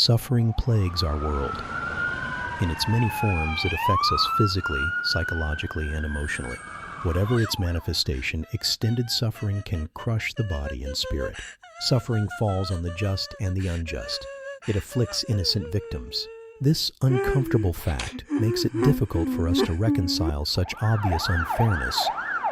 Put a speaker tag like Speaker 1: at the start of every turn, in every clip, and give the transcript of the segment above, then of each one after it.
Speaker 1: Suffering plagues our world. In its many forms, it affects us physically, psychologically, and emotionally. Whatever its manifestation, extended suffering can crush the body and spirit. Suffering falls on the just and the unjust. It afflicts innocent victims. This uncomfortable fact makes it difficult for us to reconcile such obvious unfairness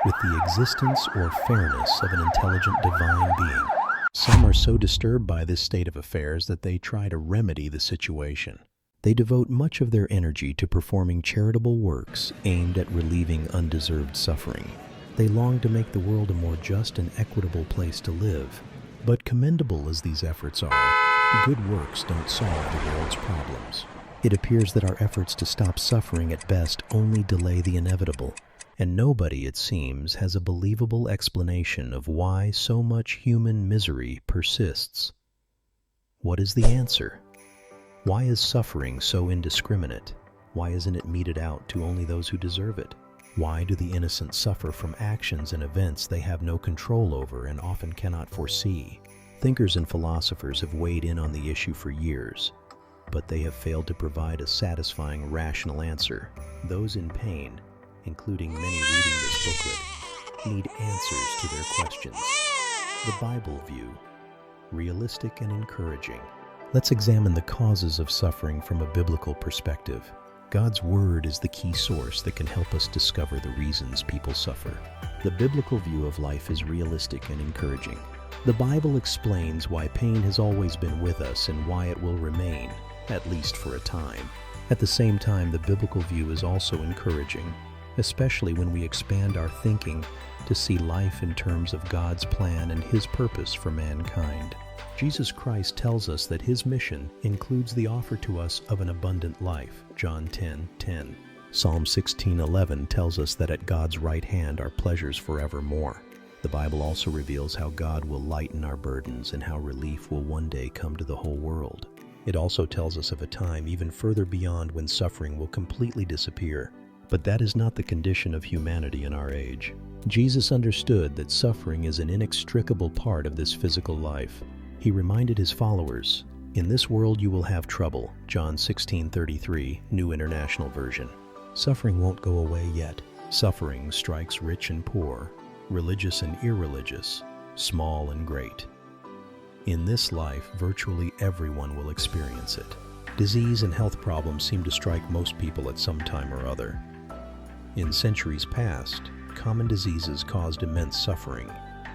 Speaker 1: with the existence or fairness of an intelligent divine being. Some are so disturbed by this state of affairs that they try to remedy the situation. They devote much of their energy to performing charitable works aimed at relieving undeserved suffering. They long to make the world a more just and equitable place to live. But commendable as these efforts are, good works don't solve the world's problems. It appears that our efforts to stop suffering at best only delay the inevitable. And nobody, it seems, has a believable explanation of why so much human misery persists. What is the answer? Why is suffering so indiscriminate? Why isn't it meted out to only those who deserve it? Why do the innocent suffer from actions and events they have no control over and often cannot foresee? Thinkers and philosophers have weighed in on the issue for years, but they have failed to provide a satisfying, rational answer. Those in pain, including many reading this booklet, need answers to their questions. The Bible view, realistic and encouraging. Let's examine the causes of suffering from a biblical perspective. God's Word is the key source that can help us discover the reasons people suffer. The biblical view of life is realistic and encouraging. The Bible explains why pain has always been with us and why it will remain, at least for a time. At the same time, the biblical view is also encouraging, especially when we expand our thinking to see life in terms of God's plan and His purpose for mankind. Jesus Christ tells us that His mission includes the offer to us of an abundant life, John 10:10. Psalm 16:11 tells us that at God's right hand are pleasures forevermore. The Bible also reveals how God will lighten our burdens and how relief will one day come to the whole world. It also tells us of a time even further beyond when suffering will completely disappear. But that is not the condition of humanity in our age. Jesus understood that suffering is an inextricable part of this physical life. He reminded His followers, "In this world you will have trouble," John 16:33, New International Version. Suffering won't go away yet. Suffering strikes rich and poor, religious and irreligious, small and great. In this life, virtually everyone will experience it. Disease and health problems seem to strike most people at some time or other. In centuries past, common diseases caused immense suffering,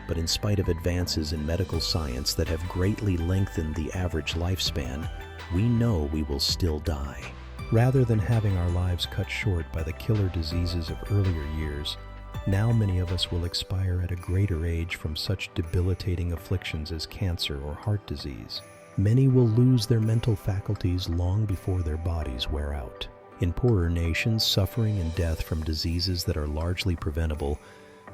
Speaker 1: but in spite of advances in medical science that have greatly lengthened the average lifespan, we know we will still die. Rather than having our lives cut short by the killer diseases of earlier years, now many of us will expire at a greater age from such debilitating afflictions as cancer or heart disease. Many will lose their mental faculties long before their bodies wear out. In poorer nations, suffering and death from diseases that are largely preventable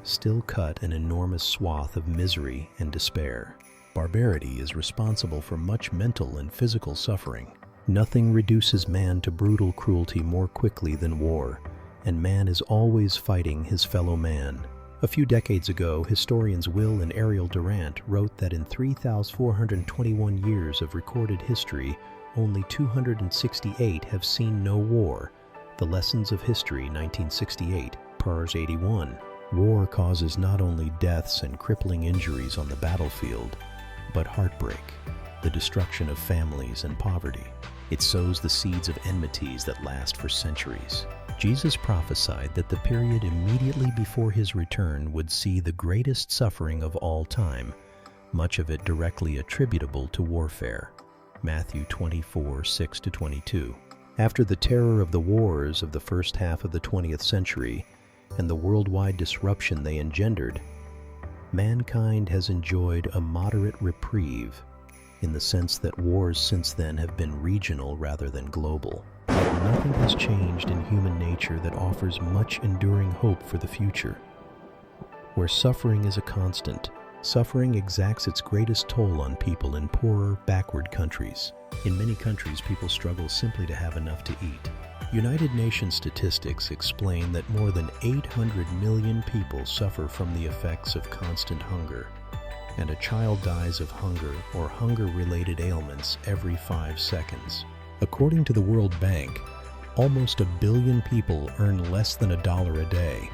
Speaker 1: still cut an enormous swath of misery and despair. Barbarity is responsible for much mental and physical suffering. Nothing reduces man to brutal cruelty more quickly than war, and man is always fighting his fellow man. A few decades ago, historians Will and Ariel Durant wrote that in 3,421 years of recorded history, only 268 have seen no war. The Lessons of History, 1968, pars 81. War causes not only deaths and crippling injuries on the battlefield, but heartbreak, the destruction of families and poverty. It sows the seeds of enmities that last for centuries. Jesus prophesied that the period immediately before His return would see the greatest suffering of all time, much of it directly attributable to warfare. Matthew 24:6-22. After the terror of the wars of the first half of the 20th century and the worldwide disruption they engendered, mankind has enjoyed a moderate reprieve in the sense that wars since then have been regional rather than global. But nothing has changed in human nature that offers much enduring hope for the future. Where suffering is a constant, suffering exacts its greatest toll on people in poorer, backward countries. In many countries, people struggle simply to have enough to eat. United Nations statistics explain that more than 800 million people suffer from the effects of constant hunger. and a child dies of hunger or hunger-related ailments every 5 seconds. According to the World Bank, almost 1 billion people earn less than $1 a day,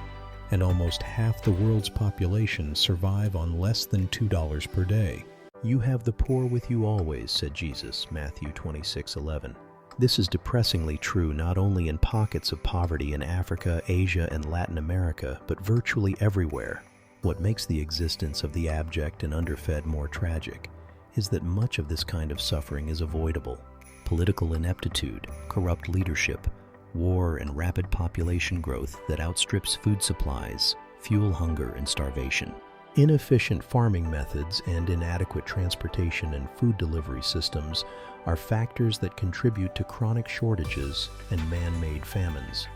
Speaker 1: and almost half the world's population survive on less than $2 per day. "You have the poor with you always," said Jesus, Matthew 26:11. This is depressingly true not only in pockets of poverty in Africa, Asia, and Latin America, but virtually everywhere. What makes the existence of the abject and underfed more tragic is that much of this kind of suffering is avoidable. Political ineptitude, corrupt leadership, war, and rapid population growth that outstrips food supplies fuel hunger and starvation. Inefficient farming methods and inadequate transportation and food delivery systems are factors that contribute to chronic shortages and man-made famines.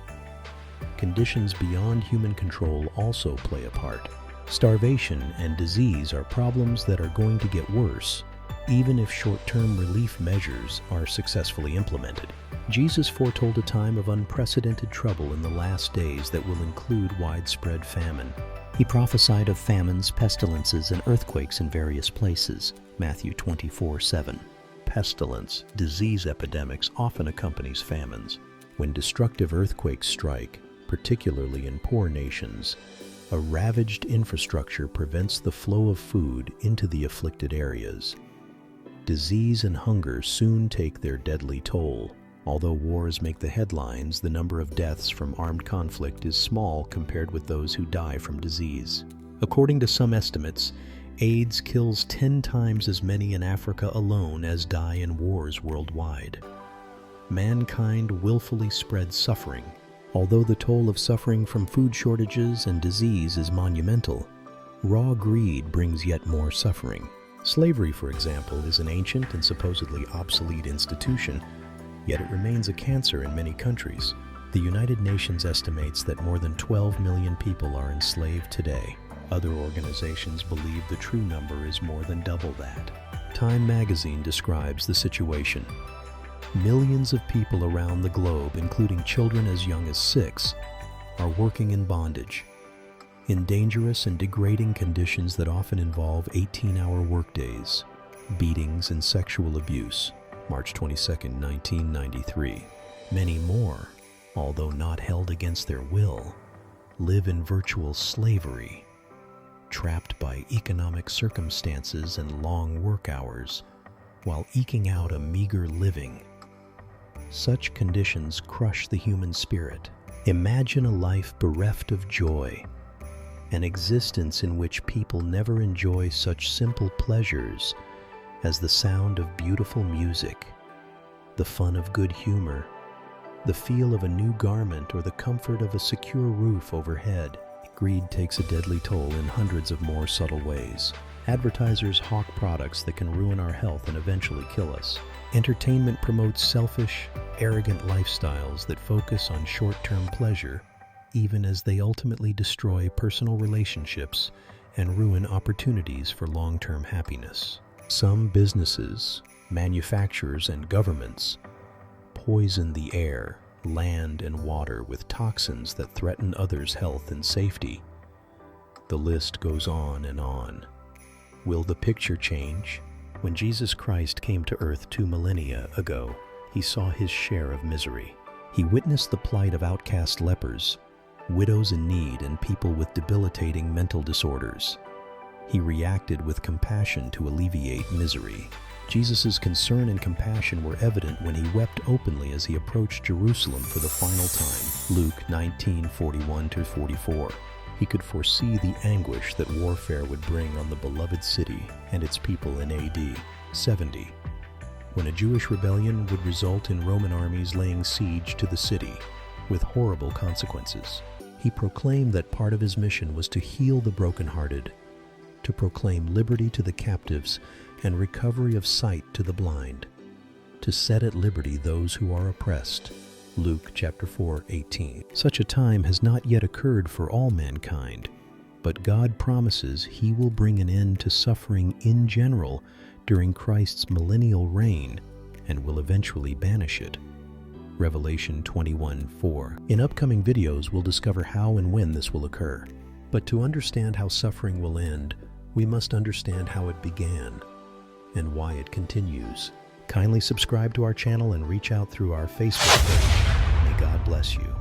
Speaker 1: Conditions beyond human control also play a part. Starvation and disease are problems that are going to get worse, even if short-term relief measures are successfully implemented. Jesus foretold a time of unprecedented trouble in the last days that will include widespread famine. He prophesied of famines, pestilences, and earthquakes in various places, Matthew 24:7. Pestilence, disease epidemics often accompanies famines. When destructive earthquakes strike, particularly in poor nations, a ravaged infrastructure prevents the flow of food into the afflicted areas. Disease and hunger soon take their deadly toll. Although wars make the headlines, the number of deaths from armed conflict is small compared with those who die from disease. According to some estimates, AIDS kills 10 times as many in Africa alone as die in wars worldwide. Mankind willfully spreads suffering. Although the toll of suffering from food shortages and disease is monumental, raw greed brings yet more suffering. Slavery, for example, is an ancient and supposedly obsolete institution, yet it remains a cancer in many countries. The United Nations estimates that more than 12 million people are enslaved today. Other organizations believe the true number is more than double that. Time magazine describes the situation. Millions of people around the globe, including children as young as 6, are working in bondage, in dangerous and degrading conditions that often involve 18-hour workdays, beatings, and sexual abuse. March 22, 1993. Many more, although not held against their will, live in virtual slavery, trapped by economic circumstances and long work hours, while eking out a meager living. Such conditions crush the human spirit. Imagine a life bereft of joy, an existence in which people never enjoy such simple pleasures as the sound of beautiful music, the fun of good humor, the feel of a new garment, or the comfort of a secure roof overhead. Greed takes a deadly toll in hundreds of more subtle ways. Advertisers hawk products that can ruin our health and eventually kill us. Entertainment promotes selfish, arrogant lifestyles that focus on short-term pleasure, even as they ultimately destroy personal relationships and ruin opportunities for long-term happiness. Some businesses, manufacturers, and governments poison the air, land, and water with toxins that threaten others' health and safety. The list goes on and on. Will the picture change? When Jesus Christ came to earth 2 millennia ago, he saw his share of misery. He witnessed the plight of outcast lepers, widows in need, and people with debilitating mental disorders. He reacted with compassion to alleviate misery. Jesus' concern and compassion were evident when he wept openly as he approached Jerusalem for the final time. Luke 19:41-44. He could foresee the anguish that warfare would bring on the beloved city and its people in AD 70, when a Jewish rebellion would result in Roman armies laying siege to the city, with horrible consequences. He proclaimed that part of his mission was to heal the brokenhearted, to proclaim liberty to the captives and recovery of sight to the blind, to set at liberty those who are oppressed. Luke chapter 4:18. Such a time has not yet occurred for all mankind, but God promises he will bring an end to suffering in general during Christ's millennial reign and will eventually banish it. Revelation 21:4. In upcoming videos, we'll discover how and when this will occur. But to understand how suffering will end, We must understand how it began and why it continues. Kindly subscribe to our channel and reach out through our Facebook page. May God bless you.